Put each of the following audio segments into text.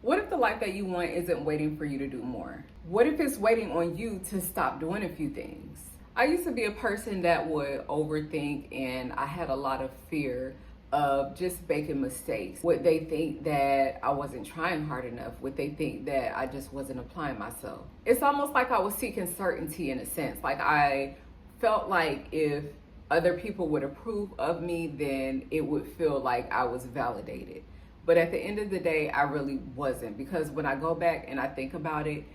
What if the life that you want isn't waiting for you to do more? What if it's waiting on you to stop doing a few things? I used to be a person that would overthink, and I had a lot of fear of just making mistakes. Would they think that I wasn't trying hard enough? Would they think that I just wasn't applying myself? It's almost like I was seeking certainty in a sense. Like I felt like if other people would approve of me, then it would feel like I was validated. But at the end of the day, I really wasn't, because when I go back and I think about it,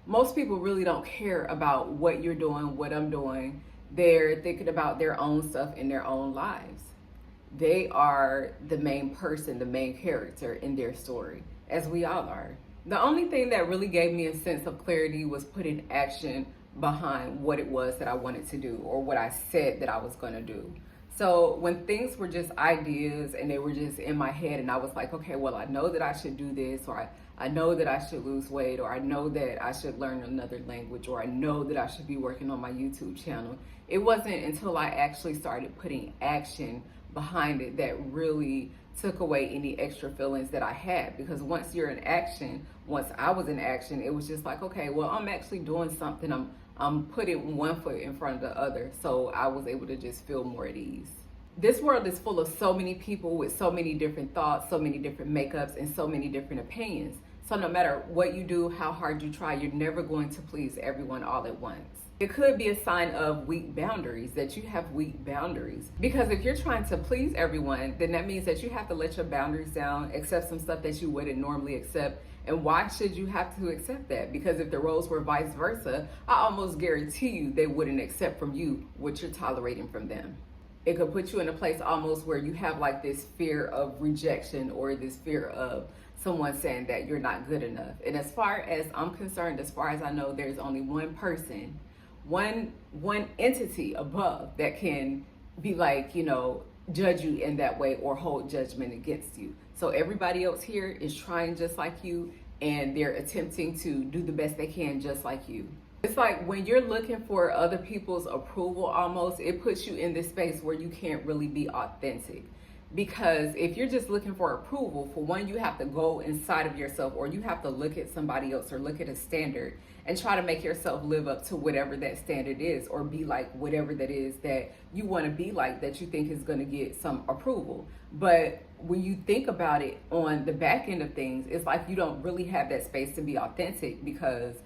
most people really don't care about what you're doing, what I'm doing. They're thinking about their own stuff in their own lives. They are the main person, the main character in their story, as we all are. The only thing that really gave me a sense of clarity was putting action behind what it was that I wanted to do, or what I said that I was going to do. So when things were just ideas and they were just in my head, and I was like, okay, well, I know that I should do this, or I know that I should lose weight, or I know that I should learn another language, or I know that I should be working on my YouTube channel. It wasn't until I actually started putting action behind it that really took away any extra feelings that I had. Because once you're in action, once I was in action, it was just like, okay, well, I'm actually doing something. I'm putting one foot in front of the other. So I was able to just feel more at ease. This world is full of so many people with so many different thoughts, so many different makeups, and so many different opinions. So no matter what you do, how hard you try, you're never going to please everyone all at once. It could be a sign of weak boundaries, that you have weak boundaries. Because if you're trying to please everyone, then that means that you have to let your boundaries down, accept some stuff that you wouldn't normally accept. And why should you have to accept that? Because if the roles were vice versa, I almost guarantee you they wouldn't accept from you what you're tolerating from them. It could put you in a place almost where you have like this fear of rejection, or this fear of someone saying that you're not good enough. And as far as I'm concerned, as far as I know, there's only one person, one entity above that can be like, judge you in that way or hold judgment against you. So everybody else here is trying just like you, and they're attempting to do the best they can just like you. It's like when you're looking for other people's approval, almost, it puts you in this space where you can't really be authentic. Because if you're just looking for approval, for one, you have to go inside of yourself, or you have to look at somebody else or look at a standard and try to make yourself live up to whatever that standard is, or be like whatever that is that you want to be like, that you think is going to get some approval. But when you think about it on the back end of things, it's like you don't really have that space to be authentic, because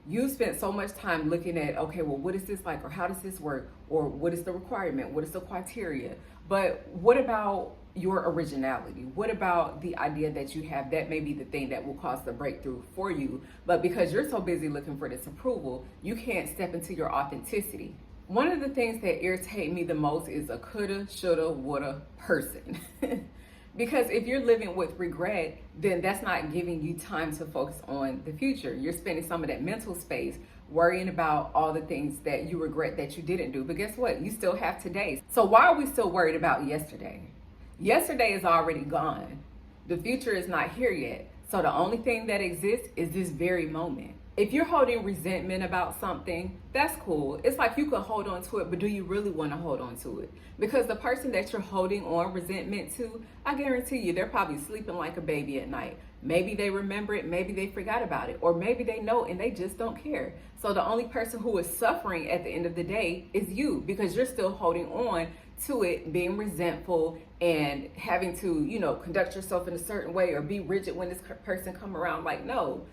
you spent so much time looking at, okay, well, what is this like, or how does this work, or what is the requirement, what is the criteria? But what about your originality? What about the idea that you have? That may be the thing that will cause the breakthrough for you. But because you're so busy looking for this approval, you can't step into your authenticity. One of the things that irritate me the most is a coulda, shoulda, woulda person. Because if you're living with regret, then that's not giving you time to focus on the future. You're spending some of that mental space worrying about all the things that you regret that you didn't do. But guess what? You still have today. So why are we still worried about yesterday? Yesterday is already gone. The future is not here yet. So the only thing that exists is this very moment. If you're holding resentment about something, that's cool. It's like you could hold on to it, but do you really want to hold on to it? Because the person that you're holding on resentment to, I guarantee you, they're probably sleeping like a baby at night. Maybe they remember it, maybe they forgot about it, or maybe they know and they just don't care. So the only person who is suffering at the end of the day is you, because you're still holding on to it, being resentful and having to, conduct yourself in a certain way, or be rigid when this person come around. Like, no.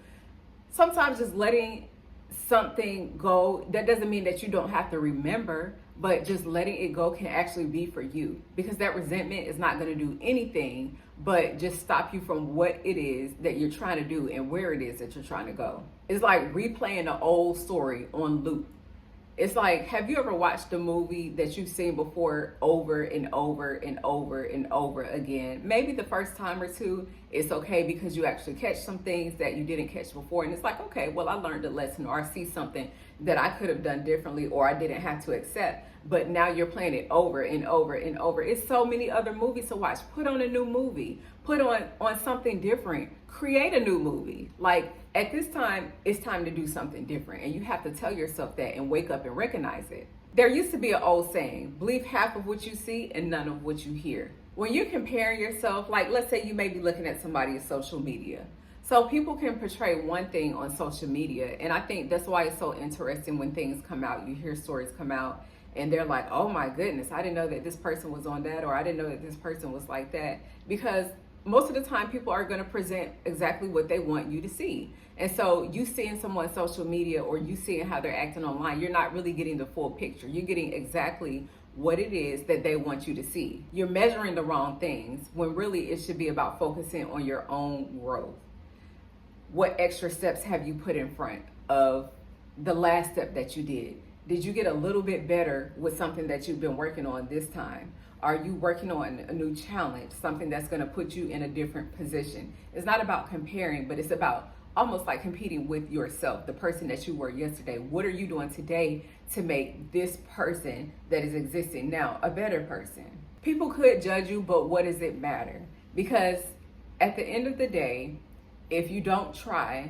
Sometimes just letting something go, that doesn't mean that you don't have to remember, but just letting it go can actually be for you, because that resentment is not going to do anything but just stop you from what it is that you're trying to do and where it is that you're trying to go. It's like replaying an old story on loop. It's like, have you ever watched a movie that you've seen before over and over and over and over again? Maybe the first time or two, it's okay, because you actually catch some things that you didn't catch before. And it's like, okay, well, I learned a lesson, or I see something that I could have done differently, or I didn't have to accept. But now you're playing it over and over and over. It's so many other movies to watch. Put on a new movie. Put on something different. Create a new movie. Like, at this time, it's time to do something different. And you have to tell yourself that and wake up and recognize it. There used to be an old saying, believe half of what you see and none of what you hear. When you're comparing yourself, like let's say you may be looking at somebody's social media. So people can portray one thing on social media, and I think that's why it's so interesting when things come out. You hear stories come out, and they're like, "Oh my goodness, I didn't know that this person was on that," or "I didn't know that this person was like that," because most of the time people are going to present exactly what they want you to see. And so you seeing someone's social media or you seeing how they're acting online, you're not really getting the full picture. You're getting exactly what it is that they want you to see. You're measuring the wrong things when really it should be about focusing on your own growth. What extra steps have you put in front of the last step that you did? Did you get a little bit better with something that you've been working on this time? Are you working on a new challenge, something that's going to put you in a different position? It's not about comparing, but it's about almost like competing with yourself, the person that you were yesterday. What are you doing today to make this person that is existing now a better person? People could judge you, but what does it matter? Because at the end of the day, if you don't try,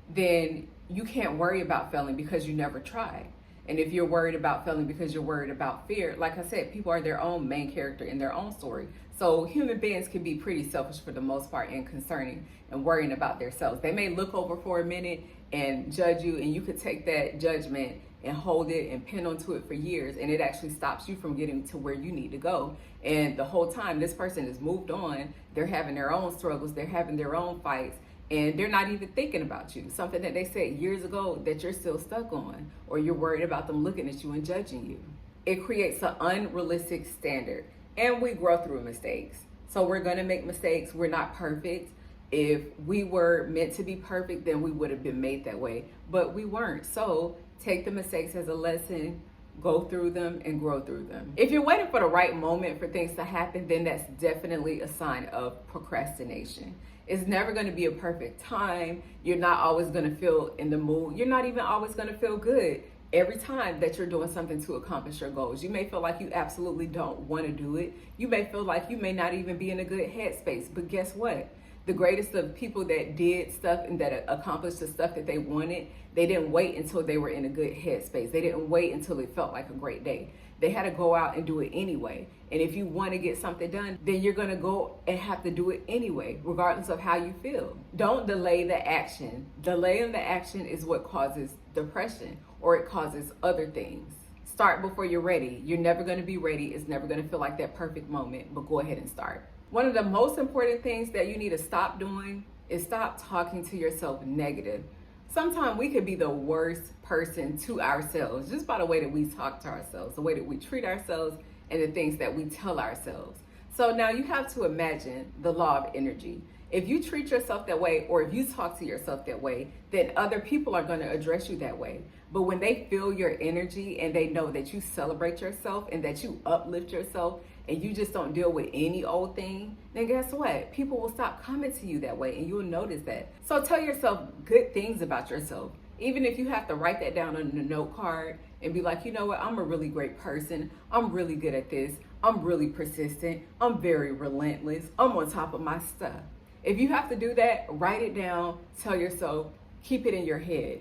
then you can't worry about failing because you never tried. And if you're worried about failing because you're worried about fear, like I said, people are their own main character in their own story. So human beings can be pretty selfish for the most part in concerning and worrying about themselves. They may look over for a minute and judge you, and you could take that judgment and hold it and pin onto it for years, and it actually stops you from getting to where you need to go. And the whole time this person has moved on, they're having their own struggles, they're having their own fights, and they're not even thinking about you. Something that they said years ago that you're still stuck on, or you're worried about them looking at you and judging you. It creates an unrealistic standard, and we grow through mistakes. So we're gonna make mistakes. We're not perfect. If we were meant to be perfect, then we would have been made that way, but we weren't. So take the mistakes as a lesson, go through them and grow through them. If you're waiting for the right moment for things to happen, then that's definitely a sign of procrastination. It's never going to be a perfect time. You're not always going to feel in the mood. You're not even always going to feel good every time that you're doing something to accomplish your goals. You may feel like you absolutely don't want to do it. You may feel like you may not even be in a good headspace, but guess what? The greatest of people that did stuff and that accomplished the stuff that they wanted, they didn't wait until they were in a good headspace. They didn't wait until it felt like a great day. They had to go out and do it anyway. And if you want to get something done, then you're going to go and have to do it anyway, regardless of how you feel. Don't delay the action. Delaying the action is what causes depression, or it causes other things. Start before you're ready. You're never going to be ready. It's never going to feel like that perfect moment, but go ahead and start. One of the most important things that you need to stop doing is stop talking to yourself negative. Sometimes we could be the worst person to ourselves just by the way that we talk to ourselves, the way that we treat ourselves, and the things that we tell ourselves. So now you have to imagine the law of energy. If you treat yourself that way, or if you talk to yourself that way, then other people are going to address you that way. But when they feel your energy and they know that you celebrate yourself and that you uplift yourself and you just don't deal with any old thing, then guess what? People will stop coming to you that way, and you'll notice that. So tell yourself good things about yourself. Even if you have to write that down on a note card and be like, you know what, I'm a really great person. I'm really good at this. I'm really persistent. I'm very relentless. I'm on top of my stuff. If you have to do that, write it down, tell yourself, keep it in your head,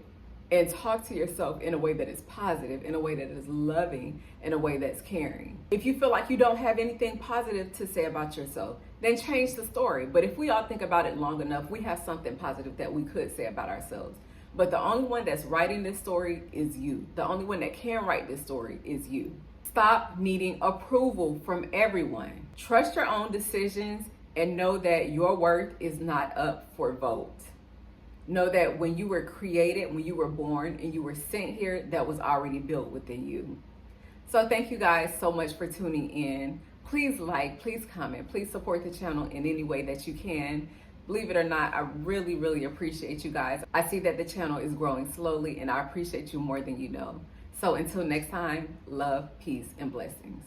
and talk to yourself in a way that is positive, in a way that is loving, in a way that's caring. If you feel like you don't have anything positive to say about yourself, then change the story. But if we all think about it long enough, we have something positive that we could say about ourselves. But the only one that's writing this story is you. The only one that can write this story is you. Stop needing approval from everyone. Trust your own decisions and know that your worth is not up for vote. Know that when you were created, when you were born and you were sent here, that was already built within you. So thank you guys so much for tuning in. Please like, please comment, please support the channel in any way that you can. Believe it or not, I really, really appreciate you guys. I see that the channel is growing slowly, and I appreciate you more than you know. So until next time, love, peace, and blessings.